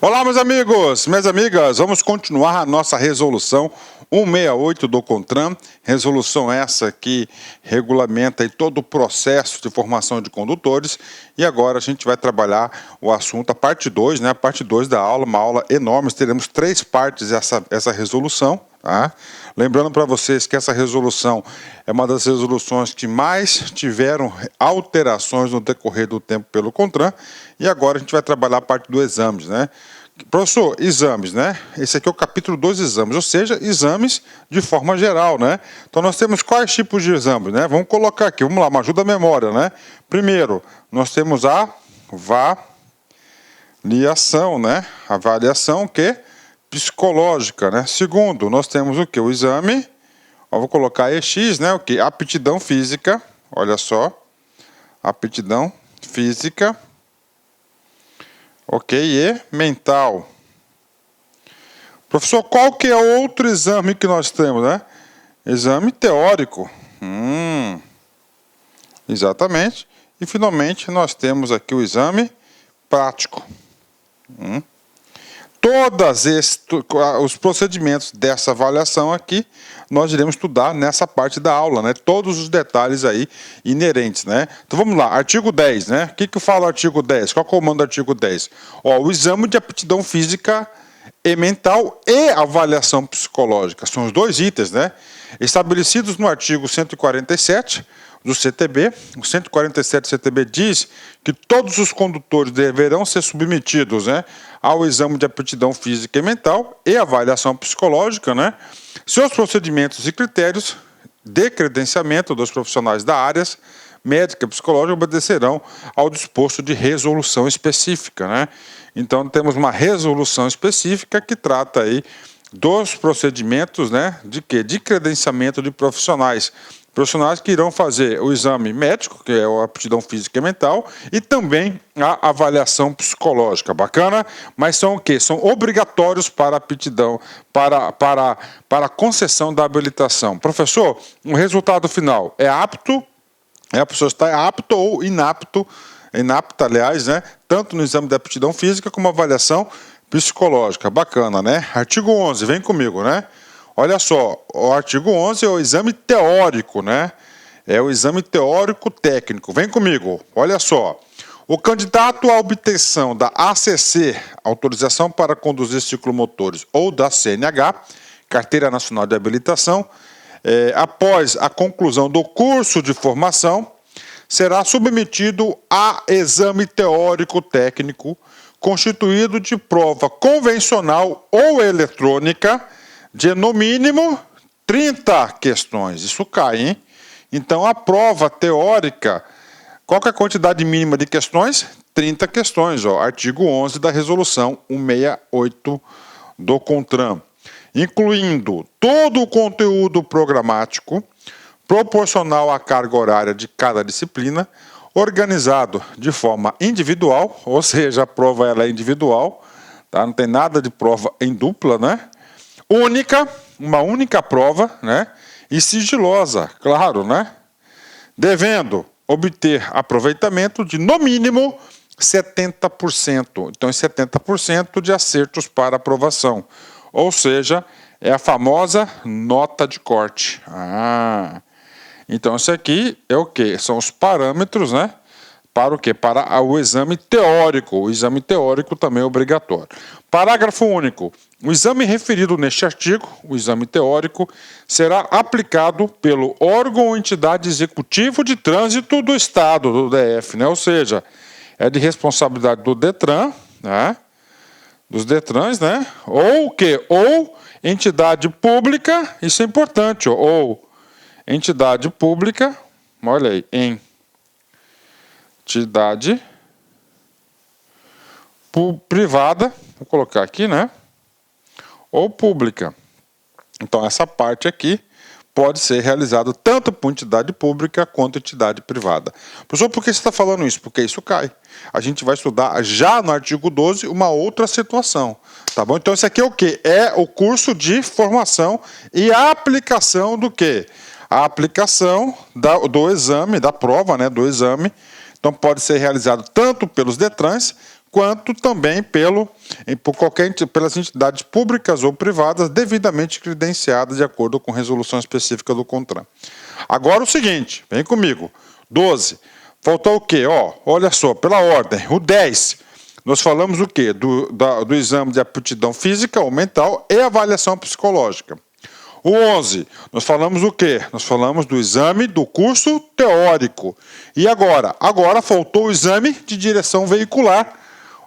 Olá, meus amigos, minhas amigas, vamos continuar a nossa resolução 168 do CONTRAN, resolução essa que regulamenta aí todo o processo de formação de condutores, e agora a gente vai trabalhar o assunto, a parte 2, né, a parte 2 da aula, uma aula enorme, teremos 3 partes essa resolução, tá? Lembrando para vocês que essa resolução é uma das resoluções que mais tiveram alterações no decorrer do tempo pelo CONTRAN, e agora a gente vai trabalhar a parte dos exames, né? Professor, exames, né? Esse aqui é o capítulo dos exames, ou seja, exames de forma geral, né? Então nós temos quais tipos de exames, né? Vamos colocar aqui, vamos lá, uma ajuda à memória, né? Primeiro, nós temos a avaliação, né? Avaliação que psicológica, né? Segundo, nós temos o que? O exame, ó, vou colocar EX, né? O que? Aptidão física, olha só, aptidão física. Ok, e mental. Professor, qual que é outro exame que nós temos, né? Exame teórico. Exatamente. E finalmente nós temos aqui o exame prático. Todos os procedimentos dessa avaliação aqui, nós iremos estudar nessa parte da aula, né? Todos os detalhes aí inerentes, né? Então vamos lá, artigo 10, né? O que fala o artigo 10? Qual é o comando do artigo 10? Ó, o exame de aptidão física e mental e avaliação psicológica. São os dois itens, né? Estabelecidos no artigo 147 do CTB. O 147 do CTB diz que todos os condutores deverão ser submetidos, né, ao exame de aptidão física e mental e avaliação psicológica, né? Seus procedimentos e critérios de credenciamento dos profissionais da área médica e psicológica obedecerão ao disposto de resolução específica, né? Então temos uma resolução específica que trata aí dos procedimentos, né, de quê? De credenciamento de profissionais. Profissionais que irão fazer o exame médico, que é a aptidão física e mental, e também a avaliação psicológica. Bacana? Mas são o quê? São obrigatórios para a aptidão, para a concessão da habilitação. Professor, o resultado final é apto, a pessoa está apto ou inapta, aliás, né? Tanto no exame de aptidão física como avaliação psicológica. Bacana, né? Artigo 11, vem comigo, né? Olha só, o artigo 11 é o exame teórico, né? É o exame teórico técnico. Vem comigo, olha só. O candidato à obtenção da ACC, autorização para conduzir ciclomotores, ou da CNH, Carteira Nacional de Habilitação, após a conclusão do curso de formação, será submetido a exame teórico técnico, constituído de prova convencional ou eletrônica, de no mínimo 30 questões. Isso cai, hein? Então, a prova teórica, qual que é a quantidade mínima de questões? 30 questões, ó, artigo 11 da resolução 168 do CONTRAN. Incluindo todo o conteúdo programático, proporcional à carga horária de cada disciplina, organizado de forma individual, ou seja, a prova ela é individual, tá? Não tem nada de prova em dupla, né? Única, uma única prova, né? E sigilosa, claro, né? Devendo obter aproveitamento de, no mínimo, 70%. Então, 70% de acertos para aprovação. Ou seja, é a famosa nota de corte. Então, isso aqui é o quê? São os parâmetros, né? Para o quê? Para o exame teórico. O exame teórico também é obrigatório. Parágrafo único. O exame referido neste artigo, o exame teórico, será aplicado pelo órgão ou entidade executivo de trânsito do Estado, do DF, né? Ou seja, é de responsabilidade do DETRAN, né? Dos DETRANs, né? Ou o quê? Ou entidade pública, isso é importante, ou entidade pública, olha aí, entidade privada, vou colocar aqui, né? Ou pública. Então, essa parte aqui pode ser realizada tanto por entidade pública quanto entidade privada. Professor, por que você está falando isso? Porque isso cai. A gente vai estudar já no artigo 12 uma outra situação. Tá bom? Então, isso aqui é o quê? É o curso de formação e a aplicação do quê? A aplicação do exame, da prova, né? Do exame Então pode ser realizado tanto pelos DETRANs, quanto também pelas entidades públicas ou privadas devidamente credenciadas de acordo com resolução específica do CONTRAN. Agora o seguinte, vem comigo, 12, faltou o quê? Olha só, pela ordem, o 10, nós falamos o quê? Do exame de aptidão física ou mental e avaliação psicológica. O 11, nós falamos o quê? Nós falamos do exame do curso teórico. E agora? Agora faltou o exame de direção veicular.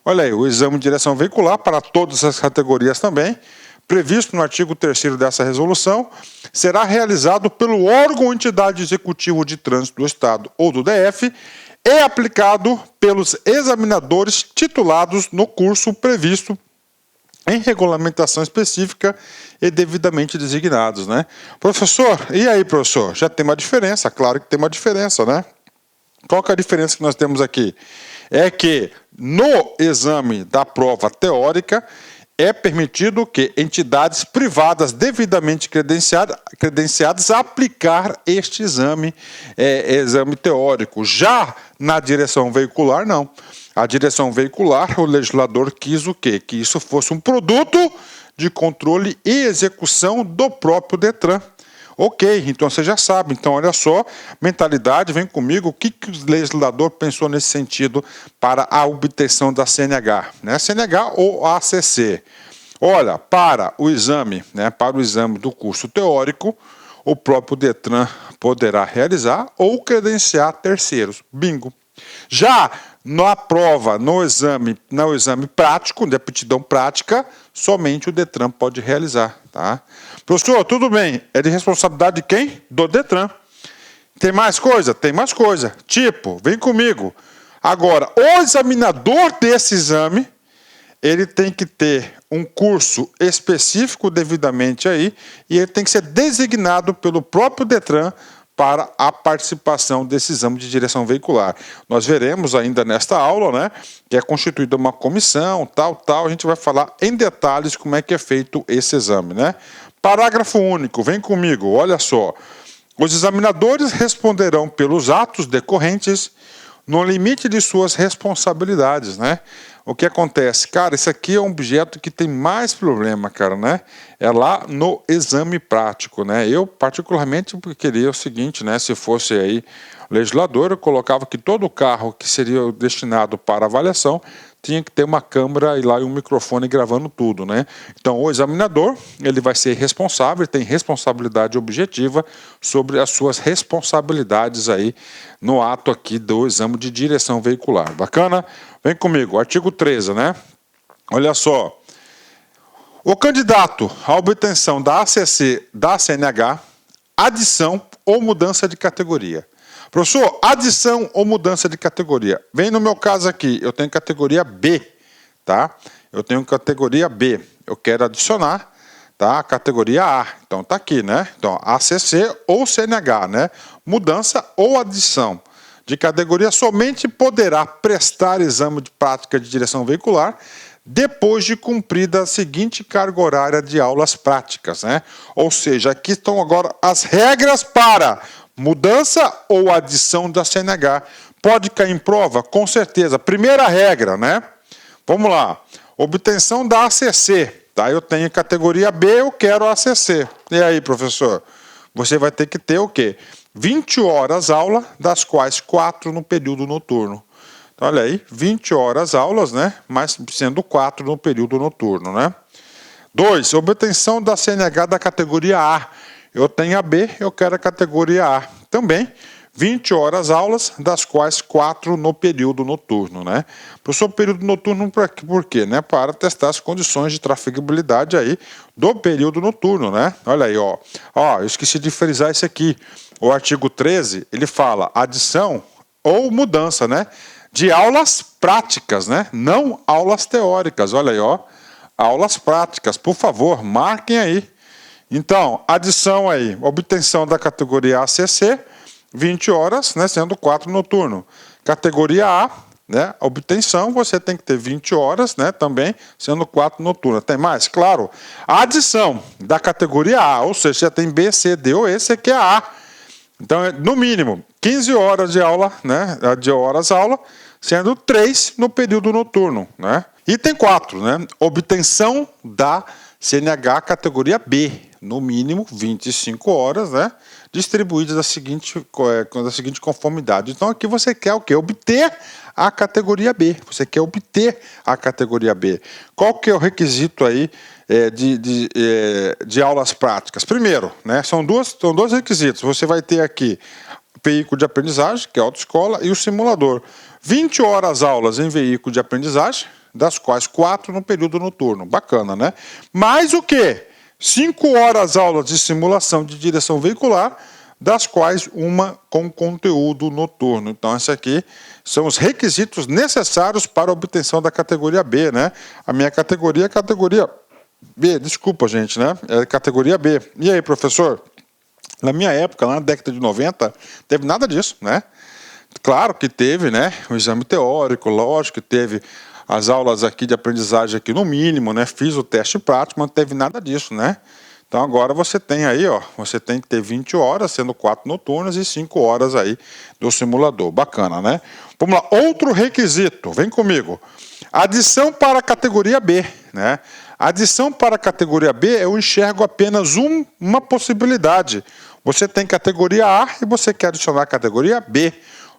Olha aí, o exame de direção veicular para todas as categorias também, previsto no artigo 3º dessa resolução, será realizado pelo órgão ou entidade executivo de trânsito do Estado ou do DF e aplicado pelos examinadores titulados no curso previsto em regulamentação específica e devidamente designados, né? Professor, e aí, professor? Já tem uma diferença? Claro que tem uma diferença, né? Qual que é a diferença que nós temos aqui? É que no exame da prova teórica é permitido que entidades privadas devidamente credenciadas aplicar este exame teórico. Já na direção veicular, não. A direção veicular, o legislador quis o quê? Que isso fosse um produto de controle e execução do próprio DETRAN. Ok, então você já sabe. Então, olha só, mentalidade, vem comigo. O que o legislador pensou nesse sentido para a obtenção da CNH? Né? CNH ou ACC? Olha, para o exame do curso teórico, o próprio DETRAN poderá realizar ou credenciar terceiros. Bingo. Já na prova, no exame prático, de aptidão prática, somente o DETRAN pode realizar. Tá? Professor, tudo bem, é de responsabilidade de quem? Do DETRAN. Tem mais coisa? Tem mais coisa. Tipo, vem comigo. Agora, o examinador desse exame, ele tem que ter um curso específico devidamente aí, e ele tem que ser designado pelo próprio DETRAN para a participação desse exame de direção veicular. Nós veremos ainda nesta aula, né, que é constituída uma comissão, a gente vai falar em detalhes como é que é feito esse exame, né? Parágrafo único, vem comigo, olha só. Os examinadores responderão pelos atos decorrentes no limite de suas responsabilidades, né? O que acontece? Cara, isso aqui é um objeto que tem mais problema, cara, né? É lá no exame prático, né? Eu, particularmente, queria o seguinte, né? Se fosse aí legislador, eu colocava que todo carro que seria destinado para avaliação tinha que ter uma câmera e lá e um microfone gravando tudo, né? Então, o examinador, ele vai ser responsável, tem responsabilidade objetiva sobre as suas responsabilidades aí no ato aqui do exame de direção veicular. Bacana? Vem comigo, artigo 13, né? Olha só. O candidato à obtenção da ACC da CNH, adição ou mudança de categoria. Professor, adição ou mudança de categoria. Vem no meu caso aqui, eu tenho categoria B, tá? Eu tenho categoria B. Eu quero adicionar, tá? A categoria A. Então tá aqui, né? Então, ACC ou CNH, né? Mudança ou adição de categoria somente poderá prestar exame de prática de direção veicular depois de cumprida a seguinte carga horária de aulas práticas, né? Ou seja, aqui estão agora as regras para mudança ou adição da CNH. Pode cair em prova? Com certeza. Primeira regra, né? Vamos lá. Obtenção da ACC. Tá? Eu tenho categoria B, eu quero ACC. E aí, professor? Você vai ter que ter o quê? 20 horas aula, das quais 4 no período noturno. Então, olha aí, 20 horas aulas, né? Mas sendo 4 no período noturno, né? 2. Obtenção da CNH da categoria A. Eu tenho a B, eu quero a categoria A. Também, 20 horas aulas, das quais 4 no período noturno, né? Professor, período noturno por quê? Né? Para testar as condições de trafegabilidade aí do período noturno, né? Olha aí, ó. Ó, eu esqueci de frisar isso aqui. O artigo 13, ele fala adição ou mudança, né? De aulas práticas, né? Não aulas teóricas. Olha aí, ó. Aulas práticas, por favor, marquem aí. Então, adição aí, obtenção da categoria ACC, 20 horas, né, sendo 4 noturno. Categoria A, né, obtenção, você tem que ter 20 horas, né, também, sendo 4 noturno. Tem mais? Claro. A adição da categoria A, ou seja, já tem B, C, D ou E, você quer A. Então, no mínimo, 15 horas de aula, né? De horas aula, sendo 3 no período noturno, né? Item 4, né? Obtenção da CNH categoria B, no mínimo 25 horas, né? Distribuídas da seguinte conformidade. Então, aqui você quer o quê? Obter a categoria B. Você quer obter a categoria B. Qual que é o requisito aí de aulas práticas? Primeiro, né? São dois requisitos. Você vai ter aqui o veículo de aprendizagem, que é a autoescola, e o simulador. 20 horas aulas em veículo de aprendizagem, das quais 4 no período noturno. Bacana, né? Mais o quê? 5 horas aulas de simulação de direção veicular, das quais uma com conteúdo noturno. Então, esses aqui são os requisitos necessários para a obtenção da categoria B, né? A minha categoria é categoria B, desculpa, gente, né? É categoria B. E aí, professor? Na minha época, lá na década de 90, teve nada disso, né? Claro que teve, né? O exame teórico, lógico que teve as aulas aqui de aprendizagem aqui no mínimo, né? Fiz o teste prático, mas não teve nada disso, né? Então agora você tem aí, ó, você tem que ter 20 horas, sendo 4 noturnas e 5 horas aí do simulador. Bacana, né? Vamos lá, outro requisito, vem comigo. Adição para a categoria B, né? Adição para a categoria B, eu enxergo apenas uma possibilidade. Você tem categoria A e você quer adicionar a categoria B.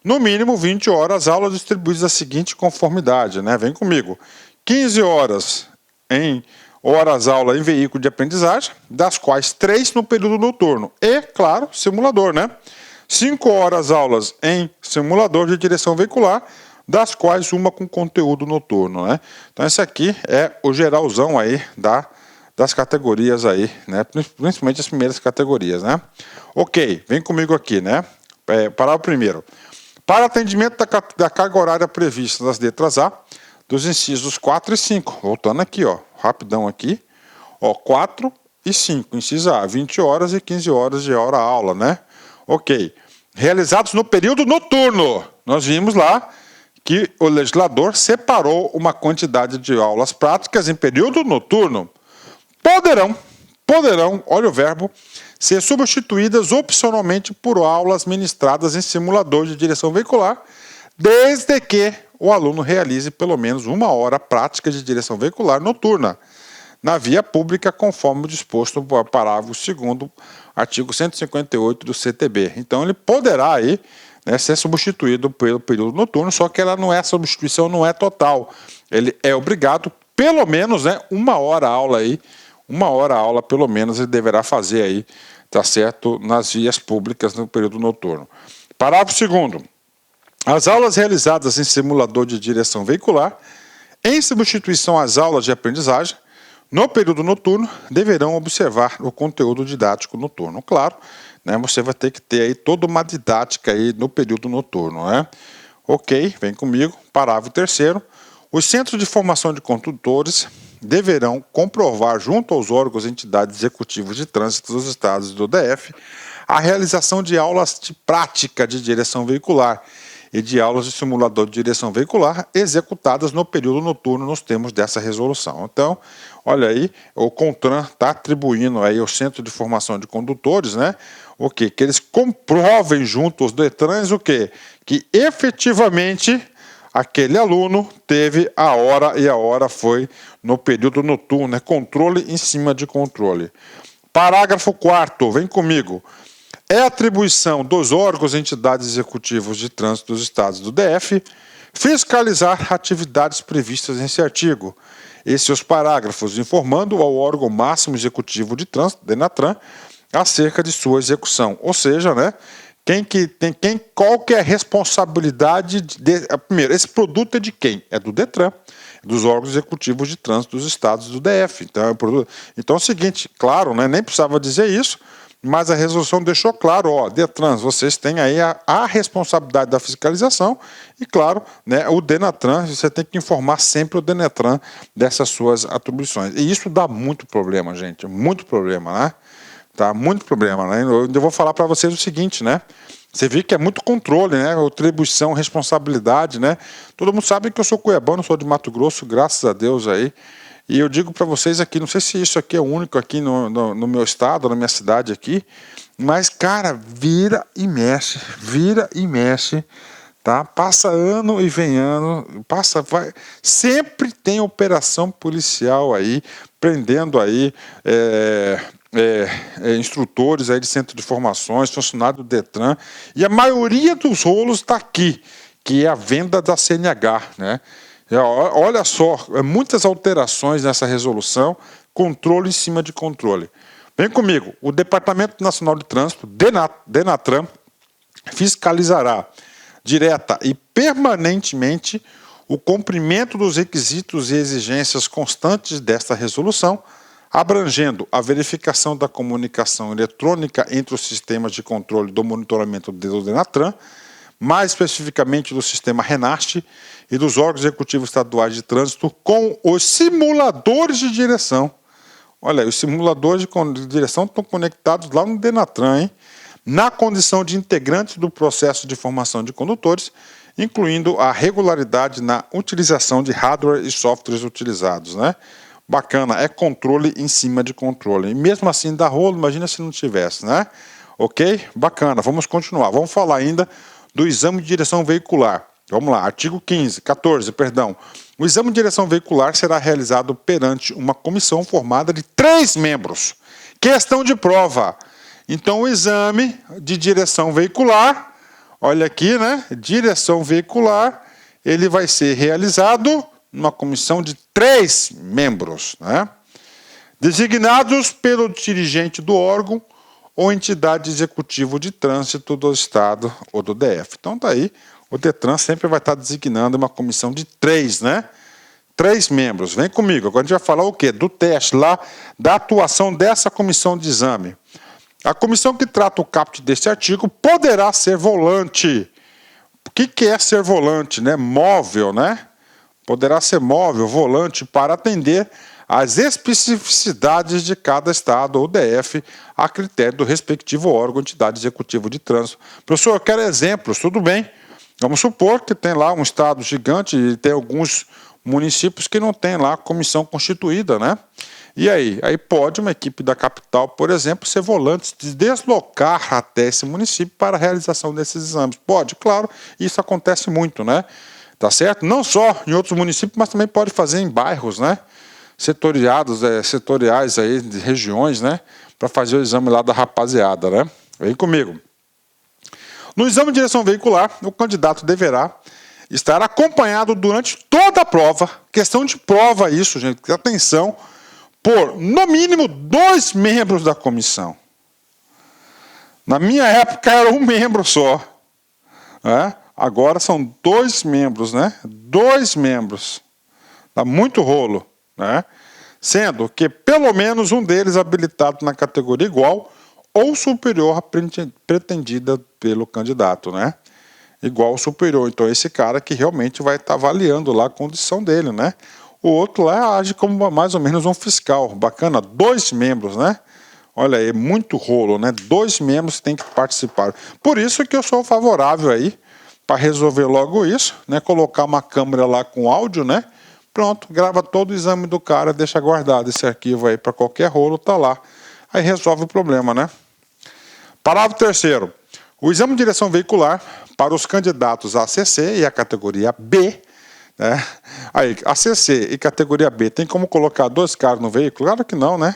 No mínimo 20 horas, aulas distribuídas da seguinte conformidade, né? Vem comigo. 15 horas em horas-aula em veículo de aprendizagem, das quais 3 no período noturno. E, claro, simulador, né? 5 horas aulas em simulador de direção veicular, das quais uma com conteúdo noturno, né? Então, esse aqui é o geralzão aí das categorias aí, né? Principalmente as primeiras categorias, né? Ok, vem comigo aqui, né? Parágrafo primeiro. Para atendimento da carga horária prevista nas letras A, dos incisos 4 e 5. Voltando aqui, ó, rapidão aqui. Ó, 4 e 5. Inciso A, 20 horas e 15 horas de hora-aula, né? Ok. Realizados no período noturno. Nós vimos lá que o legislador separou uma quantidade de aulas práticas em período noturno. Poderão, olha o verbo, ser substituídas opcionalmente por aulas ministradas em simulador de direção veicular, desde que o aluno realize pelo menos 1 hora prática de direção veicular noturna, na via pública, conforme o disposto no parágrafo 2º, artigo 158 do CTB. Então, ele poderá aí, né, ser substituído pelo período noturno, só que a substituição não é total. Ele é obrigado, pelo menos, né, 1 hora aula aí, 1 hora aula, pelo menos, ele deverá fazer aí, tá certo, nas vias públicas no período noturno. Parágrafo 2º. As aulas realizadas em simulador de direção veicular, em substituição às aulas de aprendizagem, no período noturno, deverão observar o conteúdo didático noturno. Claro, né, você vai ter que ter aí toda uma didática aí no período noturno, né? Ok, vem comigo. Parágrafo 3º. Os centros de formação de condutores deverão comprovar junto aos órgãos e entidades executivos de trânsito dos estados e do DF a realização de aulas de prática de direção veicular e de aulas de simulador de direção veicular executadas no período noturno nos termos dessa resolução. Então, olha aí, o CONTRAN está atribuindo aí ao Centro de Formação de Condutores, né, o quê? Que eles comprovem junto aos DETRANs o quê? Que efetivamente aquele aluno teve a hora e a hora foi no período noturno, né? Controle em cima de controle. Parágrafo 4º, vem comigo. É atribuição dos órgãos e entidades executivos de trânsito dos estados do DF fiscalizar atividades previstas nesse artigo e seus parágrafos, informando ao órgão máximo executivo de trânsito, DENATRAN, acerca de sua execução. Ou seja, né, qual que é a responsabilidade primeiro, esse produto é de quem? É do DETRAN, dos órgãos executivos de trânsito dos estados do DF. Então é o seguinte, claro, né, nem precisava dizer isso, mas a resolução deixou claro, ó, DETRANs, vocês têm aí a responsabilidade da fiscalização e, claro, né, o DENATRAN, você tem que informar sempre o DENATRAN dessas suas atribuições. E isso dá muito problema, gente, muito problema, né? Tá, muito problema, né? Eu vou falar para vocês o seguinte, né? Você vê que é muito controle, né? Atribuição, responsabilidade, né? Todo mundo sabe que eu sou cuiabano, sou de Mato Grosso, graças a Deus aí. E eu digo para vocês aqui, não sei se isso aqui é único aqui no meu estado, na minha cidade aqui, Mas, cara, vira e mexe, tá? Passa ano e vem ano, vai. Sempre tem operação policial aí, prendendo aí instrutores aí de centro de formações, funcionários do Detran, e a maioria dos rolos está aqui, que é a venda da CNH, né? Olha só, muitas alterações nessa resolução, controle em cima de controle. Vem comigo, o Departamento Nacional de Trânsito, Denatran, fiscalizará direta e permanentemente o cumprimento dos requisitos e exigências constantes desta resolução, abrangendo a verificação da comunicação eletrônica entre os sistemas de controle do monitoramento do Denatran, mais especificamente do sistema RENAST e dos órgãos executivos estaduais de trânsito com os simuladores de direção. Olha aí, os simuladores de direção estão conectados lá no Denatran, hein? Na condição de integrantes do processo de formação de condutores, incluindo a regularidade na utilização de hardware e softwares utilizados, né? Bacana, é controle em cima de controle. E mesmo assim dá rolo, imagina se não tivesse, né? Ok? Bacana, vamos continuar. Vamos falar ainda do exame de direção veicular. Vamos lá, artigo 14, perdão. O exame de direção veicular será realizado perante uma comissão formada de 3 membros. Questão de prova. Então, o exame de direção veicular, olha aqui, né? Direção veicular, ele vai ser realizado numa comissão de 3 membros, né? Designados pelo dirigente do órgão ou entidade executiva de trânsito do Estado ou do DF. Então, tá aí. O Detran sempre vai estar designando uma comissão de 3, né? 3 membros. Vem comigo. Agora a gente vai falar o quê? Do teste lá, da atuação dessa comissão de exame. A comissão que trata o caput deste artigo poderá ser volante. O que é ser volante, né? Móvel, né? Poderá ser móvel, volante, para atender às especificidades de cada estado ou DF a critério do respectivo órgão, entidade executiva de trânsito. Professor, eu quero exemplos, tudo bem. Vamos supor que tem lá um estado gigante e tem alguns municípios que não tem lá comissão constituída, né? E aí? Aí pode uma equipe da capital, por exemplo, ser volante, se deslocar até esse município para a realização desses exames. Pode, claro, isso acontece muito, né? Tá certo? Não só em outros municípios, mas também pode fazer em bairros, né? Setoriais aí, de regiões, né? Para fazer o exame lá da rapaziada, né? Vem comigo. No exame de direção veicular, o candidato deverá estar acompanhado durante toda a prova, questão de prova isso, gente, atenção, por no mínimo 2 membros da comissão. Na minha época era 1 membro só, né? Agora são 2 membros, né? 2 membros. Dá muito rolo, né? Sendo que pelo menos um deles habilitado na categoria igual ou superior à pretendida pelo candidato, né? Igual ou superior. Então, esse cara que realmente vai estar avaliando lá a condição dele, né? O outro lá age como mais ou menos um fiscal. Bacana, 2 membros, né? Olha aí, muito rolo, né? 2 membros têm que participar. Por isso que eu sou favorável aí, para resolver logo isso, né? Colocar uma câmera lá com áudio, né? Pronto, grava todo o exame do cara, deixa guardado esse arquivo aí para qualquer rolo, tá lá. Aí resolve o problema, né? Parágrafo 3º. O exame de direção veicular para os candidatos à CC e à categoria B, né? Aí, a CC e categoria B, tem como colocar 2 caras no veículo? Claro que não, né?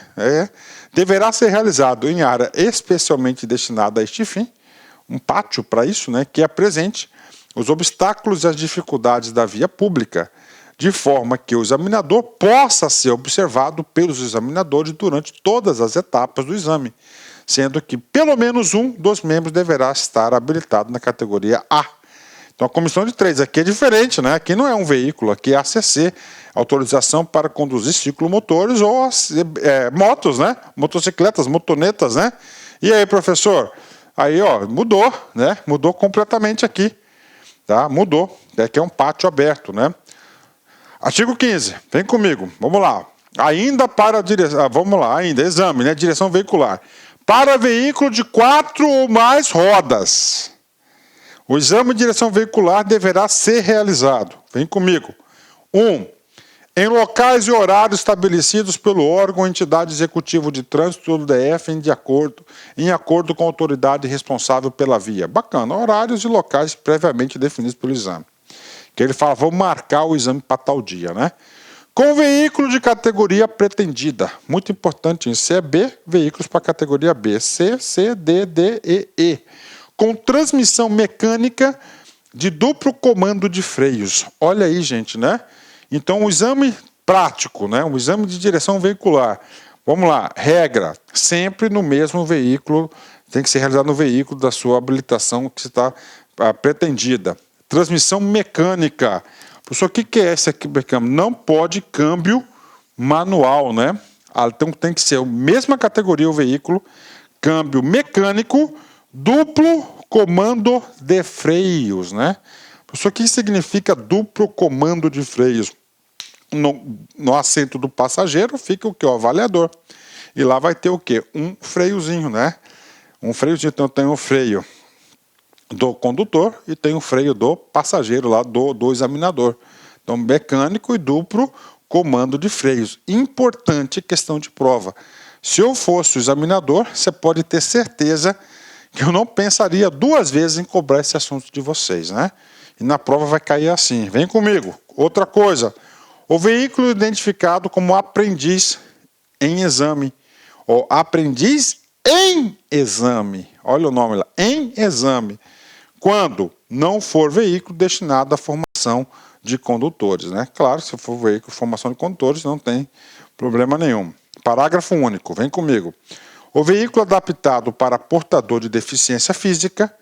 Deverá ser realizado em área especialmente destinada a este fim, um pátio para isso, né? Que apresente os obstáculos e as dificuldades da via pública, de forma que o examinador possa ser observado pelos examinadores durante todas as etapas do exame, sendo que pelo menos um dos membros deverá estar habilitado na categoria A. Então a comissão de 3 aqui é diferente, né? Aqui não é um veículo, aqui é ACC, autorização para conduzir ciclomotores ou motos, né? Motocicletas, motonetas, né? E aí, professor? Aí, ó, mudou, né? Mudou completamente aqui, tá? Mudou, aqui é um pátio aberto, né? Artigo 15, vem comigo, vamos lá. Ainda para direção, vamos lá, ainda, exame, né? Direção veicular. Para veículo de 4 ou mais rodas, o exame de direção veicular deverá ser realizado. Vem comigo. 1. em locais e horários estabelecidos pelo órgão ou entidade executivo de trânsito do DF em acordo com a autoridade responsável pela via. Bacana, horários e locais previamente definidos pelo exame. Que ele fala, vamos marcar o exame para tal dia, né? Com veículo de categoria pretendida. Muito importante isso. Se é B, veículos para categoria B. C, D, E. Com transmissão mecânica de duplo comando de freios. Olha aí, gente, né? Então, o exame prático, né? O exame de direção veicular. Vamos lá, regra, sempre no mesmo veículo, tem que ser realizado no veículo da sua habilitação que está pretendida. Transmissão mecânica. Professor, o que é essa aqui? Não pode câmbio manual, né? Então tem que ser a mesma categoria o veículo, câmbio mecânico, duplo comando de freios, né? Professor, o que significa duplo comando de freios? No assento do passageiro fica o que? O avaliador. E lá vai ter o que? Um freiozinho, né? Um freiozinho, então tem o freio do condutor e tem o freio do passageiro lá, do examinador. Então, mecânico e duplo comando de freios. Importante questão de prova. Se eu fosse o examinador, você pode ter certeza que eu não pensaria duas vezes em cobrar esse assunto de vocês, né? E na prova vai cair assim. Vem comigo. Outra coisa. O veículo identificado como aprendiz em exame. Ou aprendiz em exame. Olha o nome lá. Em exame. Quando não for veículo destinado à formação de condutores, né? Claro, se for veículo de formação de condutores, não tem problema nenhum. Parágrafo único, vem comigo. O veículo adaptado para portador de deficiência física,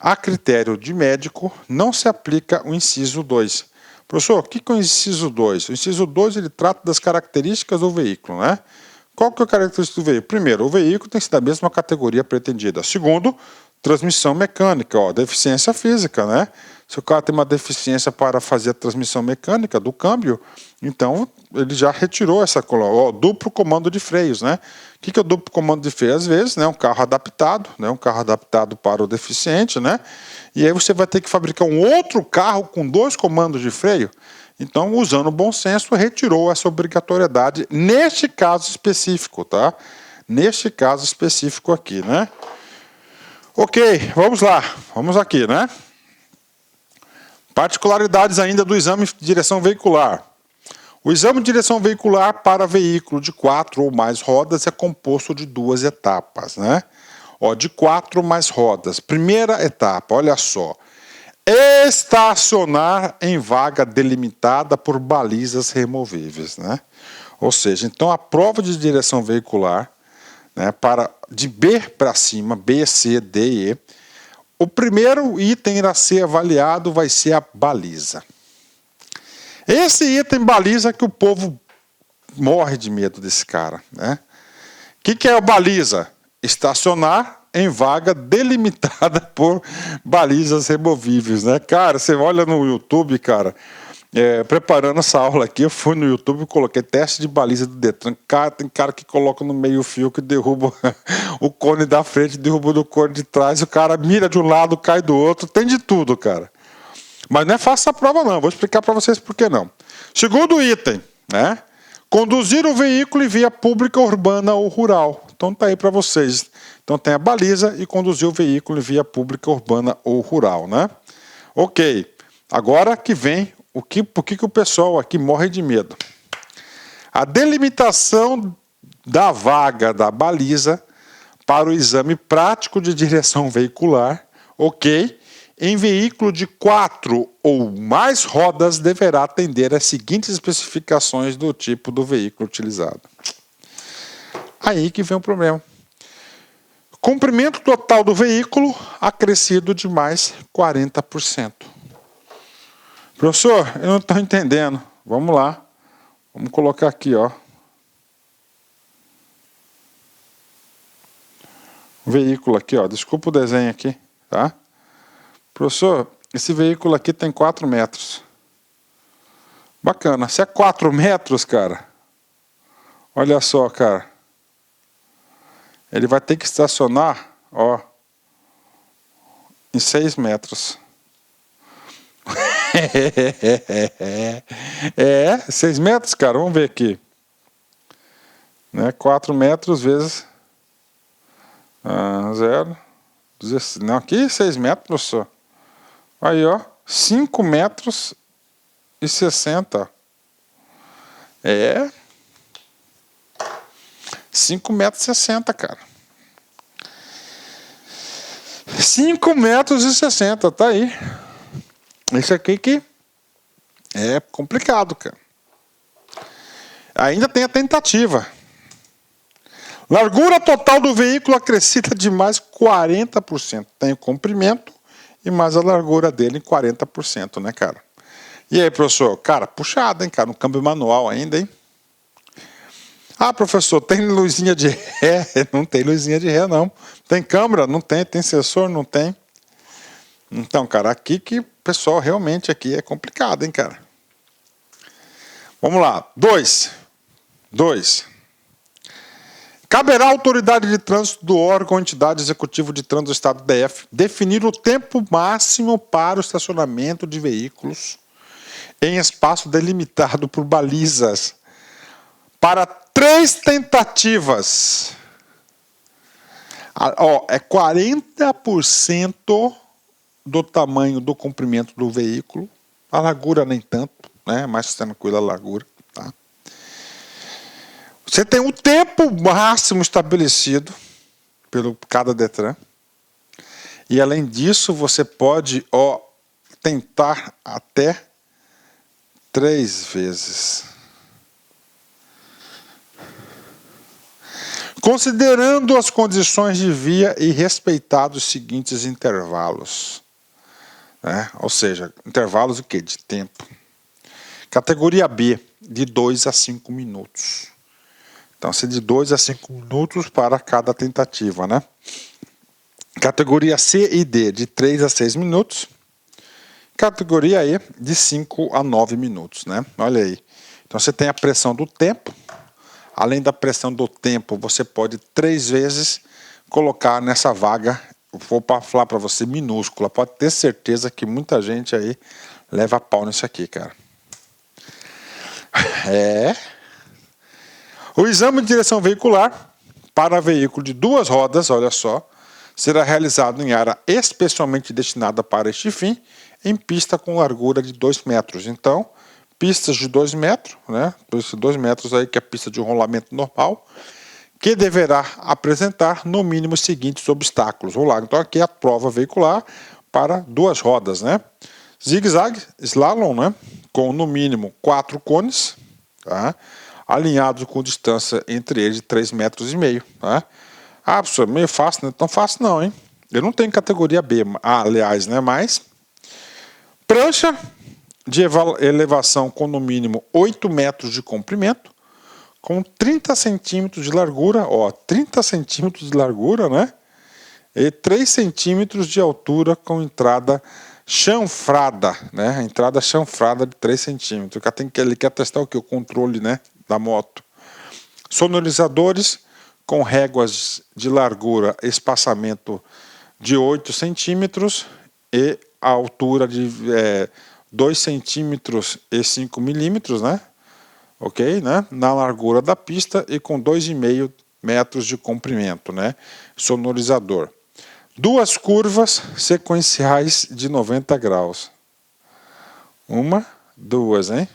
a critério de médico, não se aplica o inciso 2. Professor, o que é o inciso 2? O inciso 2 ele trata das características do veículo, né? Qual que é a característica do veículo? Primeiro, o veículo tem que ser da mesma categoria pretendida. Segundo, transmissão mecânica, ó, deficiência física, né? Se o cara tem uma deficiência para fazer a transmissão mecânica do câmbio, então ele já retirou essa ó, duplo comando de freios, né? O que é o duplo comando de freio? Às vezes, né, um carro adaptado, né, um carro adaptado para o deficiente, né? E aí você vai ter que fabricar um outro carro com 2 comandos de freio. Então, usando o bom senso, retirou essa obrigatoriedade neste caso específico, tá? Neste caso específico aqui, né? Ok, vamos lá. Vamos aqui, né? Particularidades ainda do exame de direção veicular. O exame de direção veicular para veículo de 4 ou mais rodas é composto de 2 etapas, né? Ó, de 4 mais rodas. Primeira etapa, olha só. Estacionar em vaga delimitada por balizas removíveis, né? Ou seja, então a prova de direção veicular, né, de B para cima, B, C, D e E, o primeiro item a ser avaliado vai ser a baliza. Esse item baliza que o povo morre de medo desse cara, né? O que é a baliza? Estacionar em vaga delimitada por balizas removíveis, né? Cara, você olha no YouTube, cara, preparando essa aula aqui, eu fui no YouTube e coloquei teste de baliza do Detran. Cara, tem cara que coloca no meio fio que derruba o cone da frente, derruba do cone de trás, o cara mira de um lado, cai do outro, tem de tudo, cara. Mas não é fácil essa prova não, vou explicar para vocês por que não. Segundo item, né? Conduzir o veículo em via pública, urbana ou rural. Então tá aí para vocês. Então tem a baliza e conduzir o veículo em via pública, urbana ou rural, né? Ok. Agora que vem por que o pessoal aqui morre de medo. A delimitação da vaga da baliza para o exame prático de direção veicular, ok? Em veículo de 4 ou mais rodas deverá atender às seguintes especificações do tipo do veículo utilizado. Aí que vem o problema. Comprimento total do veículo acrescido de mais 40%. Professor, eu não estou entendendo. Vamos lá. Vamos colocar aqui, ó. O veículo aqui, ó. Desculpa o desenho aqui, tá? Professor, esse veículo aqui tem 4 metros. Bacana. Se é 4 metros, cara, olha só, cara. Ele vai ter que estacionar, ó, em 6 metros. É, 6 metros, cara, vamos ver aqui. Né? 4 metros vezes 0. Não, aqui 6 metros, professor. Aí, ó, 5 metros e 60. É. 5 metros e 60, cara. 5 metros e 60, tá aí. Isso aqui que é complicado, cara. Ainda tem a tentativa. Largura total do veículo acrescida de mais 40%. Tem o comprimento e mais a largura dele em 40%, né, cara? E aí, professor? Cara, puxado, hein, cara? No câmbio manual ainda, hein? Ah, professor, tem luzinha de ré? Não tem luzinha de ré, não. Tem câmera? Não tem. Tem sensor? Não tem. Então, cara, aqui que o pessoal realmente aqui é complicado, hein, cara? Vamos lá. 2. Caberá à autoridade de trânsito do órgão ou entidade executiva de trânsito do Estado DF definir o tempo máximo para o estacionamento de veículos em espaço delimitado por balizas para 3 tentativas. É 40% do tamanho do comprimento do veículo. A largura nem tanto, né? Mais tranquila a largura. Tá? Você tem o tempo máximo estabelecido pelo cada Detran. E além disso, você pode tentar até 3 vezes. Considerando as condições de via e respeitados os seguintes intervalos. Né? Ou seja, intervalos de quê? De tempo. Categoria B, de 2 a 5 minutos. Então, se de 2 a 5 minutos para cada tentativa, né? Categoria C e D, de 3 a 6 minutos. Categoria E, de 5 a 9 minutos, né? Olha aí. Então, você tem a pressão do tempo. Além da pressão do tempo, você pode 3 vezes colocar nessa vaga. Vou falar para você, minúscula. Pode ter certeza que muita gente aí leva pau nisso aqui, cara. O exame de direção veicular para veículo de 2 rodas, olha só, será realizado em área especialmente destinada para este fim, em pista com largura de 2 metros. Então, pistas de 2 metros, né? 2 metros aí, que é a pista de rolamento normal, que deverá apresentar no mínimo os seguintes obstáculos. Vamos lá, então aqui é a prova veicular para 2 rodas, né? Zigue-zague, slalom, né? Com no mínimo 4 cones, tá? Alinhados com distância entre eles de 3,5 metros. Tá? Ah, professor, meio fácil, não é tão fácil não, hein? Eu não tenho categoria B, aliás, né? Mas prancha de elevação com no mínimo 8 metros de comprimento, com 30 centímetros de largura, 30 centímetros de largura, né? E 3 centímetros de altura com entrada chanfrada, né? Entrada chanfrada de 3 centímetros. Ele quer testar o que? O controle, né? Da moto. Sonorizadores com réguas de largura, espaçamento de 8 centímetros e a altura de 2 centímetros e 5 milímetros, né? Ok, né? Na largura da pista e com 2,5 metros de comprimento, né? Sonorizador. 2 curvas sequenciais de 90 graus. 1, 2, hein?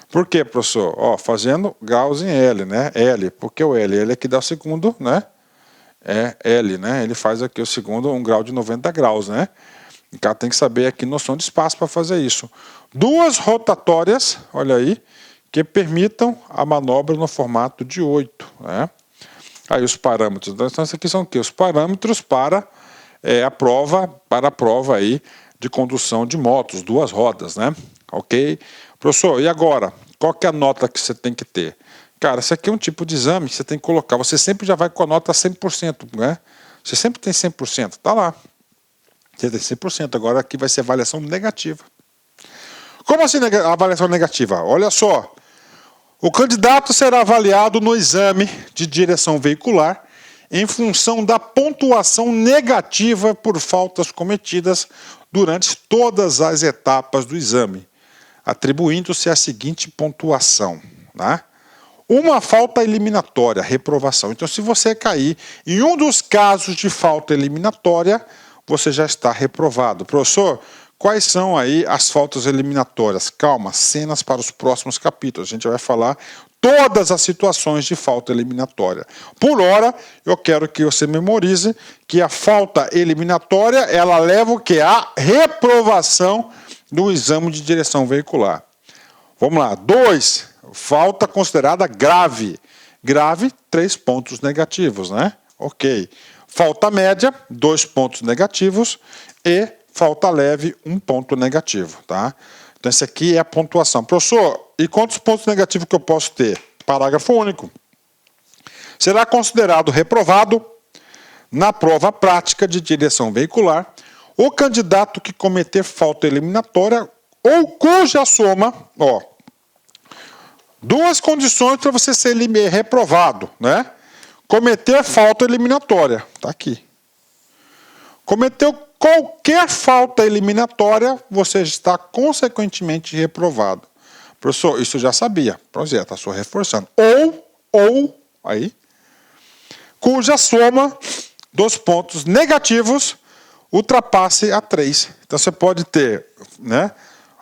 Por quê, professor? Fazendo graus em L, né? L, porque o L? Ele é que dá o segundo, né? É L, né? Ele faz aqui o segundo, 1 grau de 90 graus, né? O cara tem que saber aqui noção de espaço para fazer isso. 2 rotatórias, olha aí, que permitam a manobra no formato de 8, né? Aí os parâmetros. Então, esses aqui são o quê? Os parâmetros para a prova aí de condução de motos, 2 rodas, né? Ok? Professor, e agora? Qual que é a nota que você tem que ter? Cara, isso aqui é um tipo de exame que você tem que colocar. Você sempre já vai com a nota 100%, né? Você sempre tem 100%, tá lá. Você tem 100%, agora aqui vai ser avaliação negativa. Como assim avaliação negativa? Olha só, o candidato será avaliado no exame de direção veicular em função da pontuação negativa por faltas cometidas durante todas as etapas do exame, atribuindo-se a seguinte pontuação, né? Uma falta eliminatória, reprovação. Então, se você cair em um dos casos de falta eliminatória, você já está reprovado. Professor, quais são aí as faltas eliminatórias? Calma, cenas para os próximos capítulos. A gente vai falar todas as situações de falta eliminatória. Por hora, eu quero que você memorize que a falta eliminatória, ela leva o quê? A reprovação do exame de direção veicular. Vamos lá. 2. Falta considerada grave. Grave, 3 pontos negativos, né? Ok. Falta média, 2 pontos negativos. E falta leve, 1 ponto negativo, tá? Então, esse aqui é a pontuação. Professor, e quantos pontos negativos que eu posso ter? Parágrafo único. Será considerado reprovado na prova prática de direção veicular o candidato que cometer falta eliminatória ou cuja soma, ó, 2 condições para você ser reprovado, né? Cometer falta eliminatória, tá aqui. Cometeu qualquer falta eliminatória, você está consequentemente reprovado. Professor, isso eu já sabia. Pois é, está só reforçando. Ou, aí, cuja soma dos pontos negativos ultrapasse a 3. Então você pode ter, né,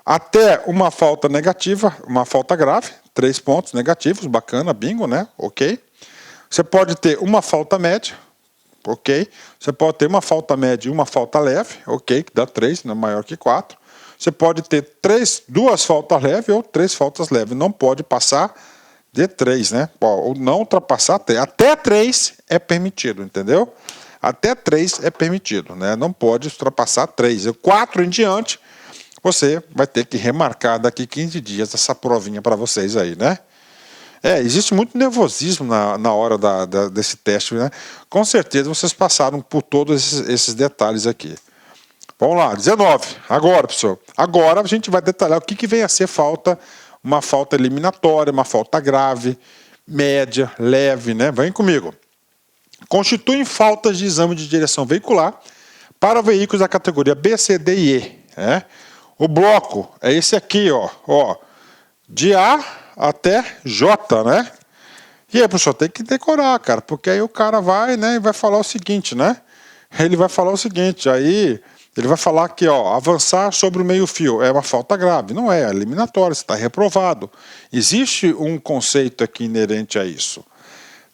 até uma falta negativa, uma falta grave, 3 pontos negativos, bacana, bingo, né? Ok. Você pode ter uma falta média, ok. Você pode ter uma falta média e uma falta leve, ok, que dá 3, não é maior que 4. Você pode ter 2 faltas leves ou 3 faltas leves. Não pode passar de 3, né? Ou não ultrapassar 3. Até 3 é permitido, entendeu? Até 3 é permitido, né? Não pode ultrapassar 3. 4 em diante, você vai ter que remarcar daqui 15 dias essa provinha para vocês aí, né? Existe muito nervosismo na hora desse teste, né? Com certeza vocês passaram por todos esses detalhes aqui. Vamos lá, 19. Agora, professor. Agora a gente vai detalhar o que vem a ser falta, uma falta eliminatória, uma falta grave, média, leve, né? Vem comigo. Constituem faltas de exame de direção veicular para veículos da categoria B, C, D e E. Né? O bloco é esse aqui, ó, de A até J, né? E aí, professor, tem que decorar, cara, porque aí o cara vai, né, e vai falar o seguinte, né? Ele vai falar o seguinte, aí ele vai falar que, ó, avançar sobre o meio-fio é uma falta grave. Não é eliminatória, você está reprovado. Existe um conceito aqui inerente a isso.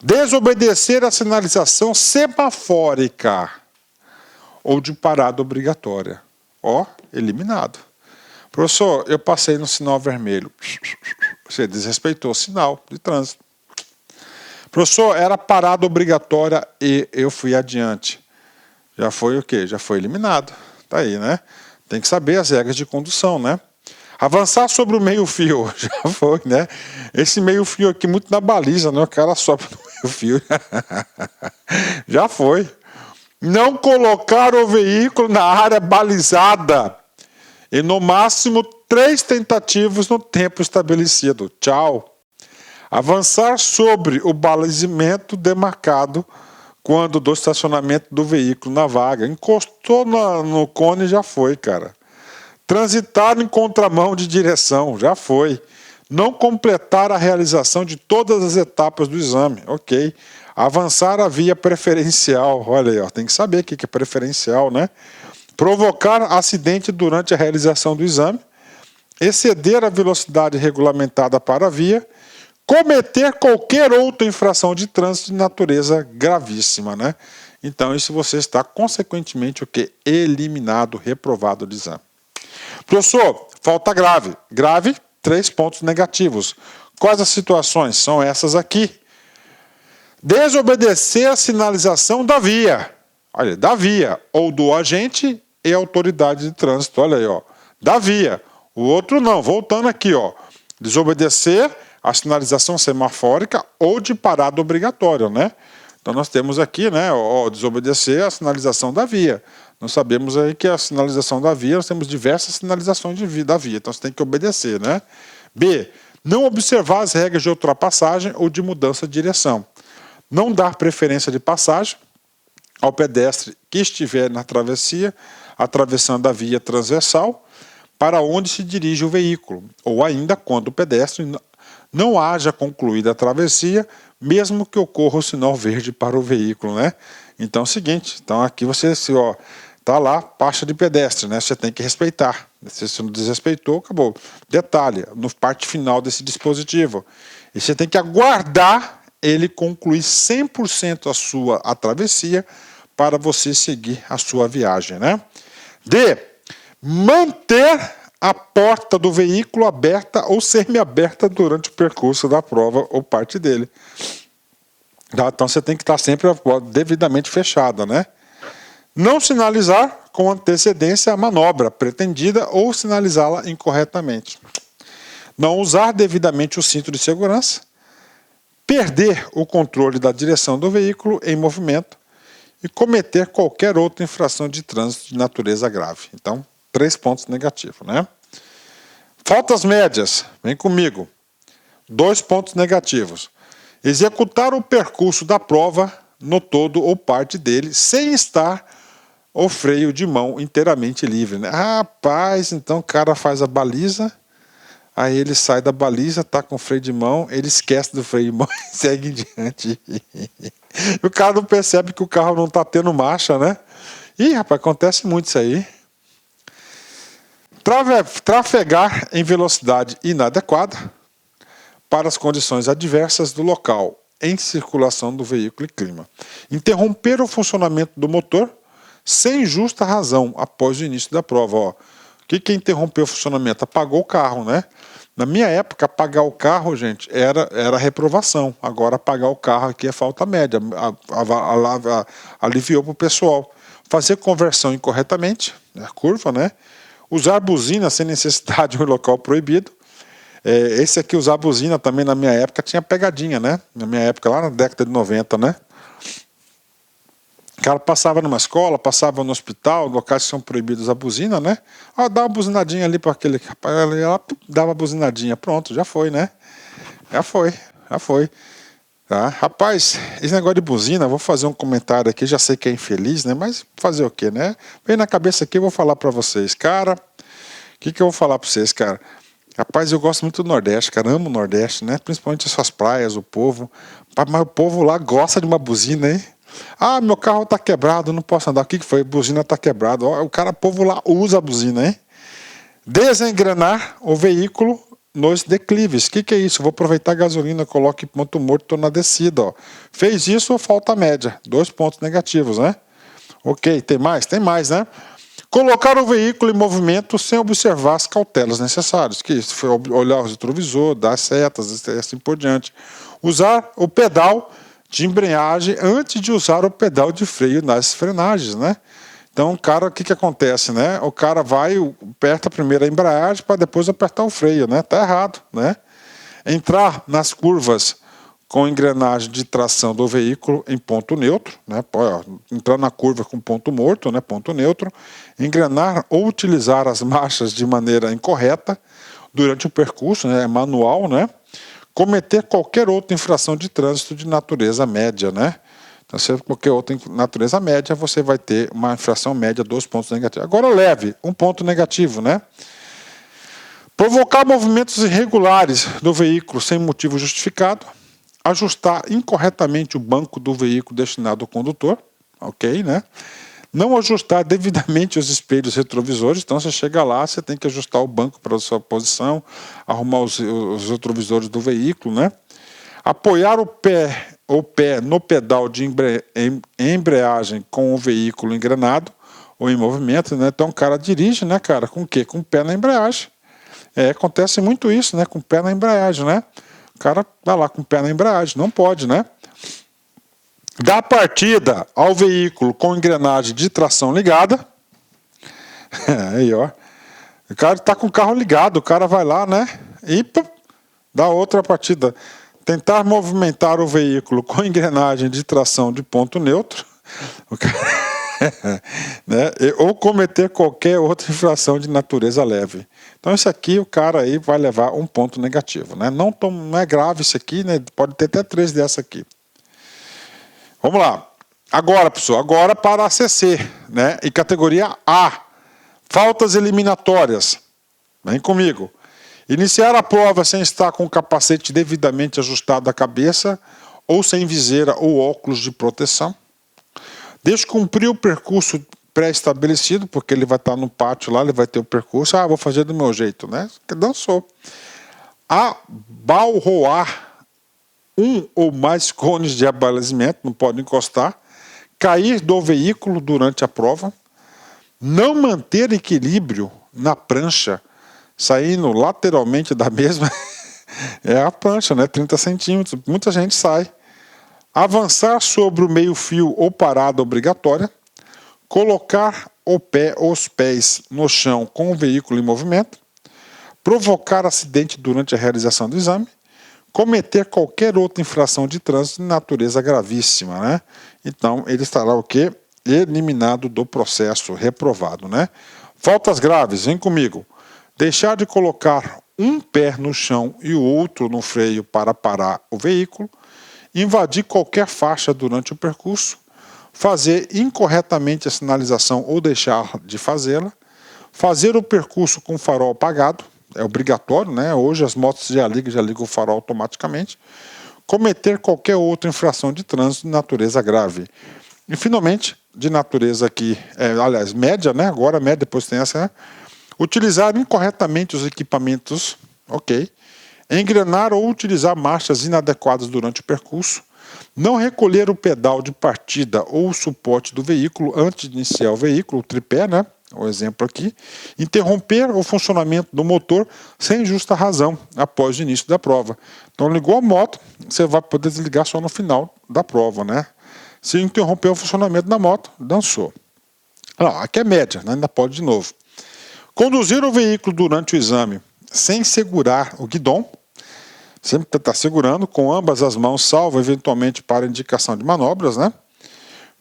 Desobedecer a sinalização semafórica ou de parada obrigatória. Ó, eliminado. Professor, eu passei no sinal vermelho. Você desrespeitou o sinal de trânsito. Professor, era parada obrigatória e eu fui adiante. Já foi o quê? Já foi eliminado. Tá aí, né? Tem que saber as regras de condução, né? Avançar sobre o meio-fio. Já foi, né? Esse meio-fio aqui muito na baliza, né? O cara sobe no meio-fio. Já foi. Não colocar o veículo na área balizada. E no máximo 3 tentativas no tempo estabelecido. Tchau. Avançar sobre o balizamento demarcado quando do estacionamento do veículo na vaga. Encostou no cone, já foi, cara. Transitar em contramão de direção, já foi. Não completar a realização de todas as etapas do exame, ok. Avançar a via preferencial, olha aí, ó, tem que saber o que é preferencial, né? Provocar acidente durante a realização do exame, exceder a velocidade regulamentada para a via, cometer qualquer outra infração de trânsito de natureza gravíssima, né? Então, isso você está, consequentemente, o quê? Eliminado, reprovado do exame. Professor, falta grave. Grave, 3 pontos negativos. Quais as situações? São essas aqui. Desobedecer a sinalização da via. Olha, da via, ou do agente e autoridade de trânsito. Olha aí, ó. Da via. O outro não. Voltando aqui, ó. Desobedecer a sinalização semafórica ou de parada obrigatória, né? Então nós temos aqui, né, ó, desobedecer a sinalização da via. Nós sabemos aí que a sinalização da via, nós temos diversas sinalizações da via, então você tem que obedecer, né? B, não observar as regras de ultrapassagem ou de mudança de direção. Não dar preferência de passagem ao pedestre que estiver na travessia, atravessando a via transversal, para onde se dirige o veículo, ou ainda quando o pedestre não haja concluído a travessia, mesmo que ocorra o sinal verde para o veículo, né? Então é o seguinte, então aqui você, tá lá, faixa de pedestre, né? Você tem que respeitar. Se você não desrespeitou, acabou. Detalhe, no parte final desse dispositivo, e você tem que aguardar ele concluir 100% a travessia para você seguir a sua viagem, né? D. Manter a porta do veículo aberta ou semi-aberta durante o percurso da prova ou parte dele. Tá? Então você tem que estar sempre devidamente fechada, né? Não sinalizar com antecedência a manobra pretendida ou sinalizá-la incorretamente. Não usar devidamente o cinto de segurança. Perder o controle da direção do veículo em movimento e cometer qualquer outra infração de trânsito de natureza grave. Então, 3 pontos negativos, né? Faltas médias, vem comigo. 2 pontos negativos. Executar o percurso da prova no todo ou parte dele, sem estar o freio de mão inteiramente livre, né? Rapaz, então o cara faz a baliza, aí ele sai da baliza, tá com o freio de mão, ele esquece do freio de mão e segue em diante. O cara não percebe que o carro não tá tendo marcha, né? Ih, rapaz, acontece muito isso aí. Trafegar em velocidade inadequada para as condições adversas do local, em circulação do veículo e clima. Interromper o funcionamento do motor sem justa razão após o início da prova. Ó. O que é interromper o funcionamento? Apagou o carro, né? Na minha época, apagar o carro, gente, era reprovação. Agora, apagar o carro aqui é falta média. Aliviou para o pessoal. Fazer conversão incorretamente, a curva, né? Usar buzina sem necessidade em um local proibido. Esse aqui, usar buzina também na minha época tinha pegadinha, né? Na minha época, lá na década de 90, né? O cara passava numa escola, passava no hospital, locais que são proibidos a buzina, né? Dá uma buzinadinha ali para aquele rapaz, ela dava uma buzinadinha, pronto, já foi, né? Já foi. Tá? Rapaz, esse negócio de buzina, vou fazer um comentário aqui, já sei que é infeliz, né? Mas fazer o quê, né? Vem na cabeça aqui, eu vou falar para vocês. Cara, o que eu vou falar para vocês, cara? Rapaz, eu gosto muito do Nordeste, cara, amo o Nordeste, né? Principalmente as suas praias, o povo. Mas o povo lá gosta de uma buzina, hein? Meu carro tá quebrado, não posso andar. O que foi? A buzina tá quebrada. O povo lá usa a buzina, hein? Desengrenar o veículo nos declives. O que é isso? Vou aproveitar a gasolina, coloque ponto morto, estou na descida. Ó. Fez isso, falta média. 2 pontos negativos, né? Ok, tem mais? Tem mais, né? Colocar o veículo em movimento sem observar as cautelas necessárias. Que isso foi olhar o retrovisor, dar setas, assim por diante. Usar o pedal de embreagem antes de usar o pedal de freio nas frenagens, né? Então, o cara, o que acontece, né? O cara aperta primeiro a embreagem para depois apertar o freio, né? Tá errado, né? Entrar nas curvas com engrenagem de tração do veículo em ponto neutro, né? Entrar na curva com ponto morto, né? Ponto neutro. Engrenar ou utilizar as marchas de maneira incorreta durante o percurso, né? É manual, né? Cometer qualquer outra infração de trânsito de natureza média, né? Então, se qualquer outra natureza média, você vai ter uma infração média, 2 pontos negativos. Agora, leve, 1 ponto negativo, né? Provocar movimentos irregulares do veículo sem motivo justificado. Ajustar incorretamente o banco do veículo destinado ao condutor. Ok, né? Não ajustar devidamente os espelhos retrovisores. Então, você chega lá, você tem que ajustar o banco para a sua posição, arrumar os retrovisores do veículo, né? Apoiar o pé no pedal de embreagem com o veículo engrenado ou em movimento, né? Então o cara dirige, né, cara? Com o quê? Com o pé na embreagem. Acontece muito isso, né? Com o pé na embreagem, né? O cara vai lá com o pé na embreagem, não pode, né? Dar partida ao veículo com engrenagem de tração ligada. Aí, ó. O cara tá com o carro ligado, o cara vai lá, né? E dá outra partida. Tentar movimentar o veículo com engrenagem de tração de ponto neutro, né? Ou cometer qualquer outra infração de natureza leve. Então, isso aqui, o cara aí vai levar 1 ponto negativo, né? Não é grave isso aqui, né? Pode ter até 3 dessa aqui. Vamos lá. Agora, pessoal, agora para a ACC, né? E categoria A, faltas eliminatórias. Vem comigo. Iniciar a prova sem estar com o capacete devidamente ajustado à cabeça ou sem viseira ou óculos de proteção. Descumprir o percurso pré-estabelecido, porque ele vai estar no pátio lá, ele vai ter o percurso. Ah, vou fazer do meu jeito, né? Dançou. Abalroar um ou mais cones de abastecimento, não pode encostar. Cair do veículo durante a prova. Não manter equilíbrio na prancha, saindo lateralmente da mesma. É a prancha, né? 30 centímetros. Muita gente sai. Avançar sobre o meio-fio ou parada obrigatória. Colocar os pés no chão com o veículo em movimento. Provocar acidente durante a realização do exame. Cometer qualquer outra infração de trânsito de natureza gravíssima, né? Então, ele estará o quê? Eliminado do processo, reprovado, né? Faltas graves, vem comigo. Deixar de colocar um pé no chão e o outro no freio para parar o veículo. Invadir qualquer faixa durante o percurso. Fazer incorretamente a sinalização ou deixar de fazê-la. Fazer o percurso com farol apagado. É obrigatório, né? Hoje as motos já ligam o farol automaticamente. Cometer qualquer outra infração de trânsito de natureza grave. E finalmente, de natureza aqui, aliás, média, né? Agora média, depois tem essa, né? Utilizar incorretamente os equipamentos, ok. Engrenar ou utilizar marchas inadequadas durante o percurso. Não recolher o pedal de partida ou o suporte do veículo antes de iniciar o veículo, o tripé, né? O exemplo aqui. Interromper o funcionamento do motor sem justa razão após o início da prova. Então, ligou a moto, você vai poder desligar só no final da prova, né? Se interromper o funcionamento da moto, dançou. Aqui é média, né? Ainda pode de novo. Conduzir o veículo durante o exame sem segurar o guidão. Sempre está segurando com ambas as mãos, salvo eventualmente para indicação de manobras, né?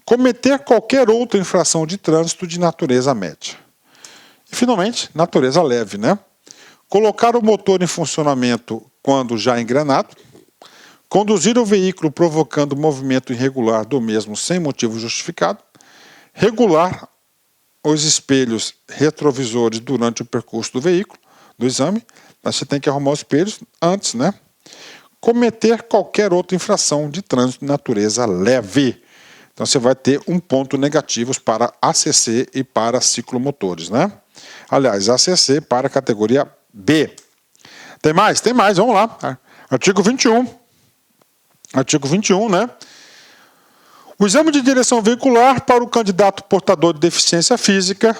Cometer qualquer outra infração de trânsito de natureza média. E, finalmente, natureza leve, né? Colocar o motor em funcionamento quando já engrenado. Conduzir o veículo provocando movimento irregular do mesmo sem motivo justificado. Regular os espelhos retrovisores durante o percurso do veículo, do exame. Mas você tem que arrumar os espelhos antes, né? Cometer qualquer outra infração de trânsito de natureza leve. Então, você vai ter um ponto negativo para ACC e para ciclomotores, né? Aliás, ACC para a categoria B. Tem mais? Tem mais, vamos lá. Artigo 21. Artigo 21, né? O exame de direção veicular para o candidato portador de deficiência física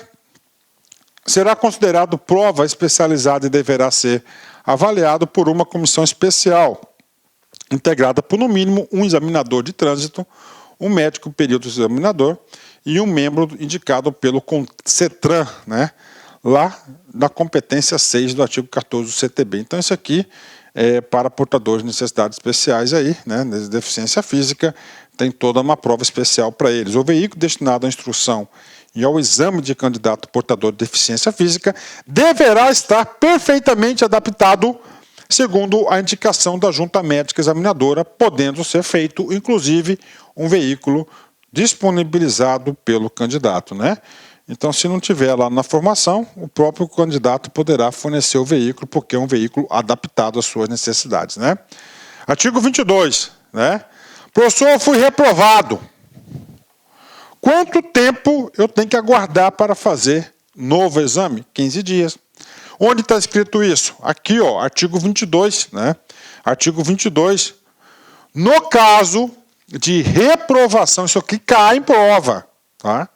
será considerado prova especializada e deverá ser avaliado por uma comissão especial, integrada por, no mínimo, um examinador de trânsito, um médico período examinador e um membro indicado pelo CETRAN, né? Lá na competência 6 do artigo 14 do CTB. Então, isso aqui é para portadores de necessidades especiais aí, né? De deficiência física, tem toda uma prova especial para eles. O veículo destinado à instrução e ao exame de candidato portador de deficiência física deverá estar perfeitamente adaptado segundo a indicação da junta médica examinadora, podendo ser feito, inclusive, um veículo disponibilizado pelo candidato, né? Então, se não tiver lá na formação, o próprio candidato poderá fornecer o veículo, porque é um veículo adaptado às suas necessidades, né? Artigo 22, né? Professor, eu fui reprovado. Quanto tempo eu tenho que aguardar para fazer novo exame? 15 dias. Onde está escrito isso? Aqui, ó, artigo 22, né? Artigo 22. No caso de reprovação, isso aqui cai em prova, tá?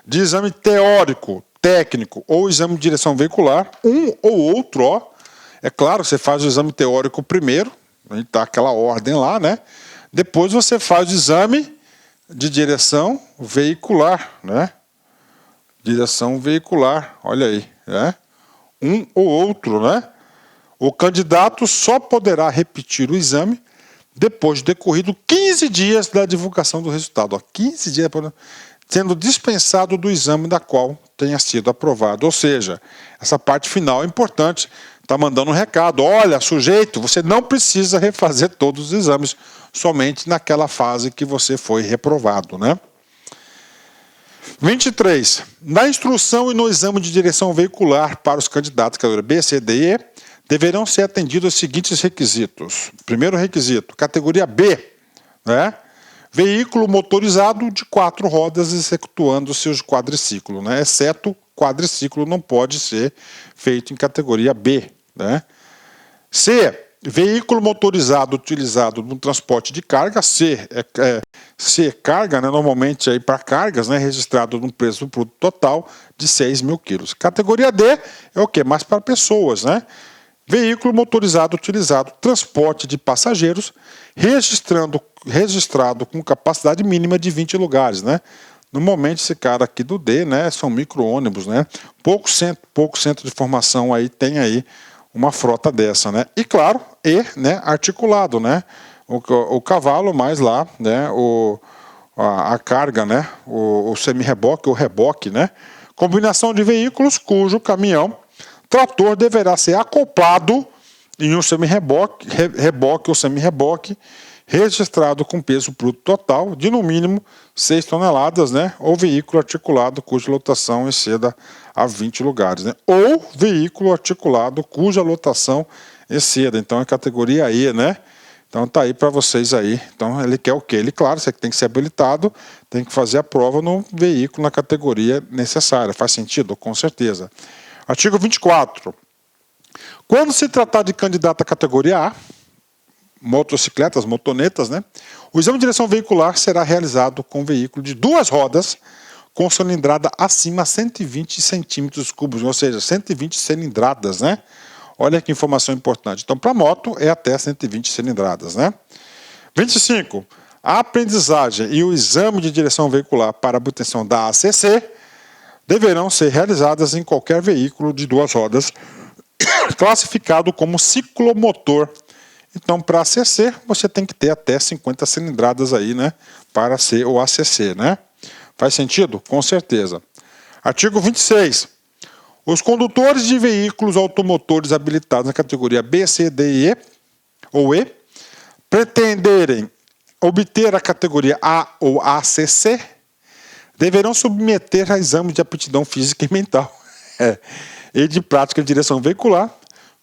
De exame teórico, técnico ou exame de direção veicular, um ou outro, ó. É claro, você faz o exame teórico primeiro, está aquela ordem lá, né? Depois você faz o exame de direção veicular, né? Direção veicular, olha aí, né? Um ou outro, né? O candidato só poderá repetir o exame depois de decorrido 15 dias da divulgação do resultado. Ó, 15 dias. sendo dispensado do exame da qual tenha sido aprovado. Ou seja, essa parte final é importante. Está mandando um recado. Olha, sujeito, você não precisa refazer todos os exames, somente naquela fase que você foi reprovado, né? 23. Na instrução e no exame de direção veicular para os candidatos categoria B, C, D e E, deverão ser atendidos os seguintes requisitos. Primeiro requisito, categoria B, né? Veículo motorizado de 4 rodas executando seus quadriciclos, né? Exceto quadriciclo não pode ser feito em categoria B, né? C, veículo motorizado utilizado no transporte de carga. C, carga, né, normalmente aí para cargas, né, registrado no preço do produto total de 6 mil quilos. Categoria D é o quê? Mais para pessoas, né? Veículo motorizado utilizado transporte de passageiros, registrado com capacidade mínima de 20 lugares, né? Normalmente esse cara aqui do D, né, são micro-ônibus, né? Pouco centro de formação aí tem aí uma frota dessa, né? E claro, né, articulado, né? O cavalo mais lá, né, a carga, né, o semi-reboque ou reboque, né? Combinação de veículos cujo caminhão trator deverá ser acoplado em um semi-reboque, reboque ou semi-reboque, registrado com peso bruto total de no mínimo 6 toneladas, né? Ou veículo articulado cuja lotação exceda a 20 lugares, né? Ou veículo articulado cuja lotação exceda. Então é categoria E, né? Então tá aí para vocês aí. Então ele quer o quê? Ele, claro, você tem que ser habilitado, tem que fazer a prova no veículo na categoria necessária. Faz sentido? Com certeza. Artigo 24. Quando se tratar de candidato à categoria A, motocicletas, motonetas, né? O exame de direção veicular será realizado com veículo de 2 rodas com cilindrada acima de 120 centímetros cúbicos, ou seja, 120 cilindradas, né? Olha que informação importante. Então, para moto é até 120 cilindradas, né? 25. A aprendizagem e o exame de direção veicular para a obtenção da ACC deverão ser realizadas em qualquer veículo de 2 rodas classificado como ciclomotor. Então, para ACC, você tem que ter até 50 cilindradas aí, né? Para ser o ACC, né? Faz sentido? Com certeza. Artigo 26. Os condutores de veículos automotores habilitados na categoria B, C, D e E, ou E, pretenderem obter a categoria A ou ACC, deverão submeter a exame de aptidão física e mental e de prática de direção veicular,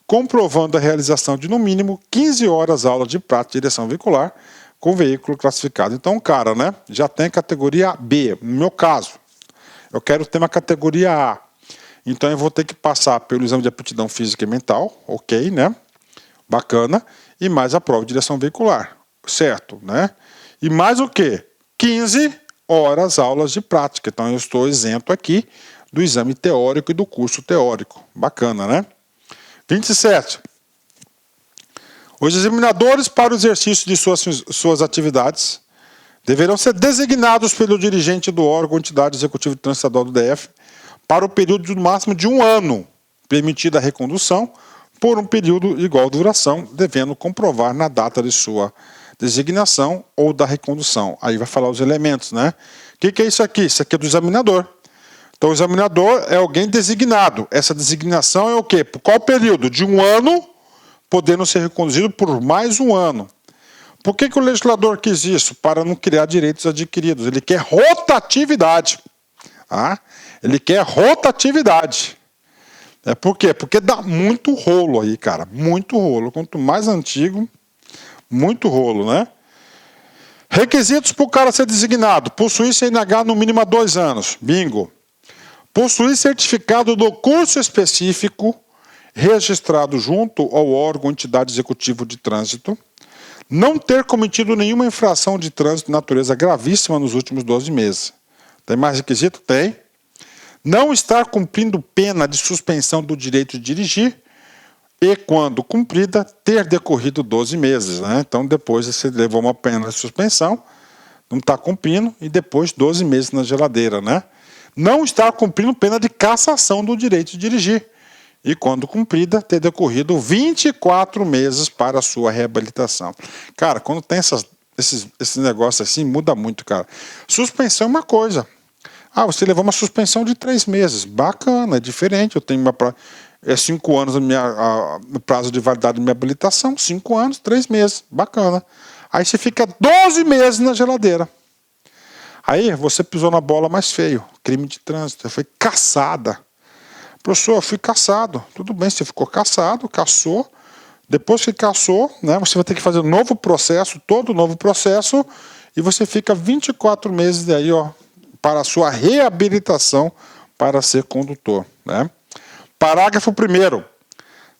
comprovando a realização de no mínimo 15 horas aula de prática de direção veicular com veículo classificado. Então, cara, né, já tem a categoria B. No meu caso, eu quero ter uma categoria A. Então, eu vou ter que passar pelo exame de aptidão física e mental, ok, né? Bacana. E mais a prova de direção veicular, certo, né? E mais o quê? 15 horas aulas de prática. Então, eu estou isento aqui do exame teórico e do curso teórico. Bacana, né? 27. Os examinadores para o exercício de suas atividades deverão ser designados pelo dirigente do órgão ou entidade executiva de trânsito estadual do DF para o período de no máximo de 1 ano, permitida a recondução por um período de igual duração, devendo comprovar na data de sua designação ou da recondução. Aí vai falar os elementos, né? O que é isso aqui? Isso aqui é do examinador. Então, o examinador é alguém designado. Essa designação é o quê? Por qual período? De 1 ano, podendo ser reconduzido por mais 1 ano. Por que o legislador quis isso? Para não criar direitos adquiridos. Ele quer rotatividade. Ah? Ele quer rotatividade. Por quê? Porque dá muito rolo aí, cara. Muito rolo. Quanto mais antigo, muito rolo, né? Requisitos para o cara ser designado. Possuir CNH no mínimo há 2 anos. Bingo. Possuir certificado do curso específico registrado junto ao órgão ou entidade executiva de trânsito. Não ter cometido nenhuma infração de trânsito de natureza gravíssima nos últimos 12 meses. Tem mais requisito? Tem. Não estar cumprindo pena de suspensão do direito de dirigir e, quando cumprida, ter decorrido 12 meses. Né? Então, depois você levou uma pena de suspensão, não está cumprindo, e depois 12 meses na geladeira. Né? Não estar cumprindo pena de cassação do direito de dirigir e, quando cumprida, ter decorrido 24 meses para a sua reabilitação. Cara, quando tem esses negócios assim, muda muito, cara. Suspensão é uma coisa. Ah, você levou uma suspensão de 3 meses. Bacana, é diferente. Eu tenho 5 anos no prazo de validade da minha habilitação. 5 anos, 3 meses. Bacana. Aí você fica 12 meses na geladeira. Aí você pisou na bola mais feio. Crime de trânsito. Você foi caçada. Professor, eu fui caçado. Tudo bem, você ficou caçado, caçou. Depois que caçou, né, você vai ter que fazer um novo processo, todo novo processo, e você fica 24 meses daí, ó, para a sua reabilitação para ser condutor, né? Parágrafo 1º.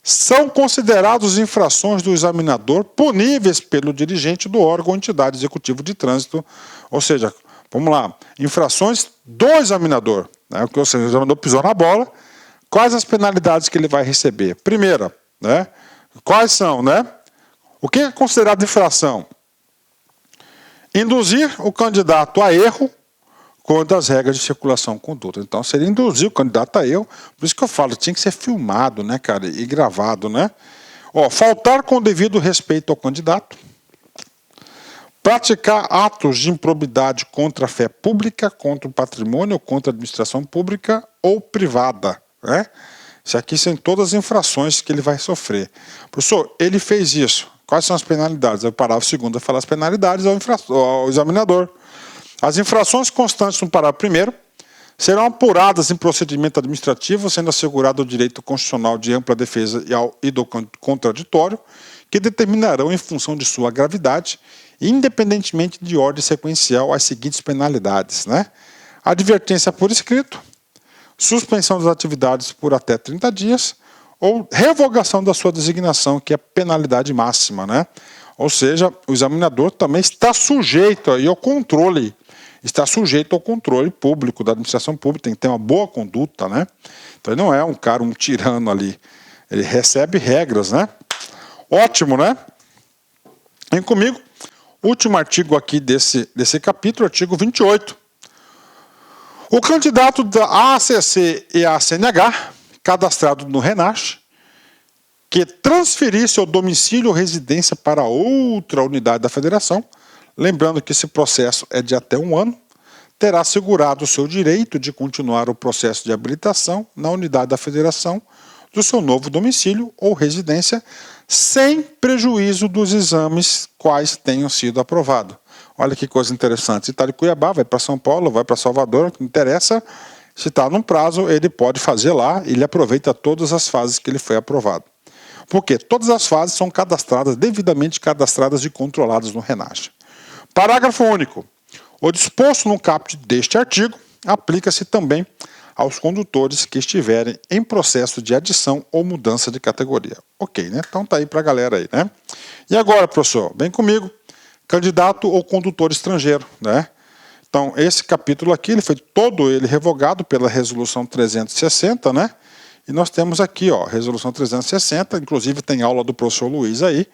São considerados infrações do examinador puníveis pelo dirigente do órgão ou entidade executiva de trânsito. Ou seja, vamos lá, infrações do examinador, né? O examinador pisou na bola, quais as penalidades que ele vai receber? Primeira, né? Quais são, né? O que é considerado infração? Induzir o candidato a erro contra as regras de circulação e conduta. Então, seria induzir o candidato a erro. Por isso que eu falo, tinha que ser filmado, né, cara, e gravado, né? Ó, faltar com o devido respeito ao candidato. Praticar atos de improbidade contra a fé pública, contra o patrimônio, contra a administração pública ou privada, né? Isso aqui são todas as infrações que ele vai sofrer. Professor, ele fez isso. Quais são as penalidades? Aí o parágrafo 2º vai falar as penalidades ao examinador. As infrações constantes no parágrafo 1º serão apuradas em procedimento administrativo, sendo assegurado o direito constitucional de ampla defesa e do contraditório, que determinarão, em função de sua gravidade, independentemente de ordem sequencial, as seguintes penalidades, né? Advertência por escrito, suspensão das atividades por até 30 dias, ou revogação da sua designação, que é a penalidade máxima, né? Ou seja, o examinador também está sujeito aí ao controle, público, da administração pública, tem que ter uma boa conduta, né? Então ele não é um cara, um tirano ali, ele recebe regras, né? Ótimo, né? Vem comigo, último artigo aqui desse capítulo, artigo 28. O candidato da ACC e a CNH, cadastrado no RENASH, que transferir seu domicílio ou residência para outra unidade da federação, lembrando que esse processo é de até 1 ano, terá assegurado o seu direito de continuar o processo de habilitação na unidade da federação do seu novo domicílio ou residência, sem prejuízo dos exames quais tenham sido aprovados. Olha que coisa interessante. Se está de Cuiabá, vai para São Paulo, vai para Salvador, não interessa. Se está num prazo, ele pode fazer lá e ele aproveita todas as fases que ele foi aprovado. Porque todas as fases são cadastradas, devidamente cadastradas e controladas no RENASH. Parágrafo único. O disposto no caput deste artigo aplica-se também aos condutores que estiverem em processo de adição ou mudança de categoria. Ok, né? Então tá aí para a galera aí, né? E agora, professor, vem comigo. Candidato ou condutor estrangeiro, né? Então, esse capítulo aqui, ele foi todo ele revogado pela Resolução 360, né? E nós temos aqui, ó, Resolução 360, inclusive tem aula do professor Luiz aí,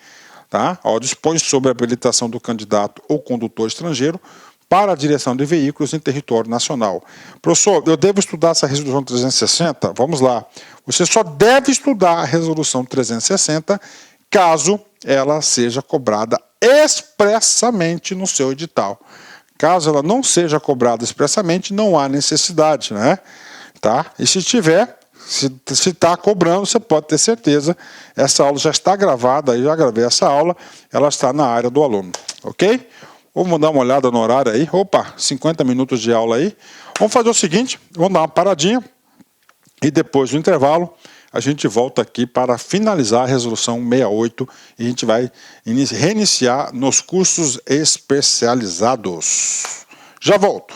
tá? Ó, dispõe sobre a habilitação do candidato ou condutor estrangeiro para a direção de veículos em território nacional. Professor, eu devo estudar essa Resolução 360? Vamos lá. Você só deve estudar a Resolução 360 caso ela seja cobrada expressamente no seu edital. Caso ela não seja cobrada expressamente, não há necessidade, né? Tá? E se tiver, se está cobrando, você pode ter certeza, essa aula já está gravada, eu já gravei essa aula, ela está na área do aluno, ok? Vamos dar uma olhada no horário aí, opa, 50 minutos de aula aí. Vamos fazer o seguinte, vamos dar uma paradinha e depois do intervalo, a gente volta aqui para finalizar a Resolução 68 e a gente vai reiniciar nos cursos especializados. Já volto.